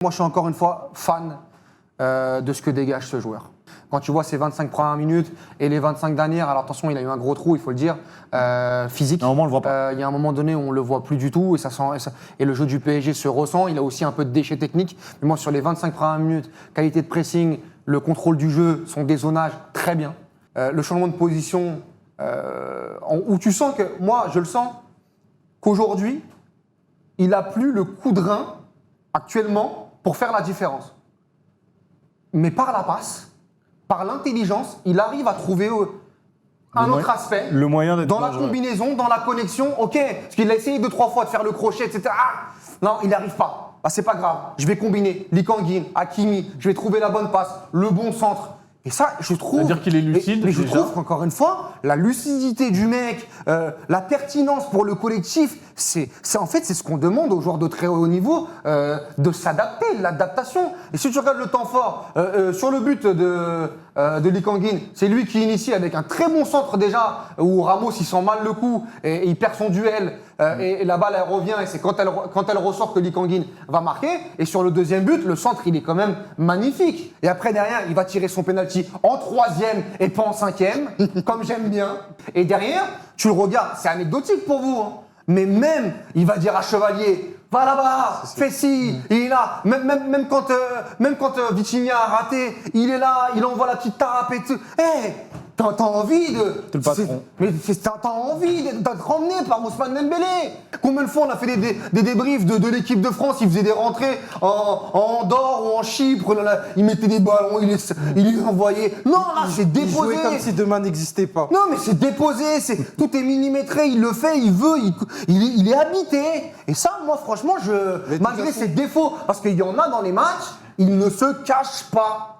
Moi, je suis encore une fois fan de ce que dégage ce joueur. Quand tu vois ses 25 premières minutes et les 25 dernières, alors attention, il a eu un gros trou, il faut le dire, physique. Normalement, on le voit pas. Il y a un moment donné où on le voit plus du tout et le jeu du PSG se ressent. Il a aussi un peu de déchets techniques. Mais moi, sur les 25 premières minutes, qualité de pressing, le contrôle du jeu, son dézonage, très bien. Le changement de position, où tu sens que, moi, je le sens, qu'aujourd'hui, il n'a plus le coup de rein actuellement pour faire la différence. Mais par la passe, par l'intelligence, il arrive à trouver un autre aspect. Le moyen d'être dans la dangereux. combinaison, dans la connexion, ok. Parce qu'il a essayé 2-3 fois de faire le crochet, etc. Ah, non, il n'y arrive pas. Ah, c'est pas grave. Je vais combiner Lee Kang-in, Hakimi, je vais trouver la bonne passe, le bon centre. Et ça, je trouve. C'est-à-dire qu'il est lucide, Mais je déjà. trouve qu'encore une fois, la lucidité du mec, la pertinence pour le collectif, c'est ce qu'on demande aux joueurs de très haut niveau, de s'adapter, l'adaptation. Et si tu regardes le temps fort, sur le but de Lee Kang-in, c'est lui qui initie avec un très bon centre déjà, où Ramos il sent mal le coup et il perd son duel. Et la balle elle revient et c'est quand elle ressort que Lee Kang-in va marquer. Et sur le deuxième but, le centre il est quand même magnifique. Et après derrière, il va tirer son penalty en 3e et pas en 5e, comme j'aime bien. Et derrière, tu le regardes, c'est anecdotique pour vous, hein. Mais même, il va dire à Chevalier, va là-bas, fais ci, il est là. Même quand Vitinha a raté, il est là, il envoie la petite tape et tout. Hé, t'as envie de... C'est le patron. Mais t'as envie d'être emmené par Ousmane Dembélé. Combien de fois on a fait des débriefs de l'équipe de France, il faisait des rentrées en Andorre ou en Chypre, là, il mettait des ballons, il les envoyait. Non, là, c'est Il déposé. jouait comme si demain n'existait pas. Non, mais c'est déposé, tout est millimétré, il le fait, il veut, il est habité. Et ça, moi, franchement, Mais de toute malgré façon- ses défauts, parce qu'il y en a dans les matchs, il ne se cache pas.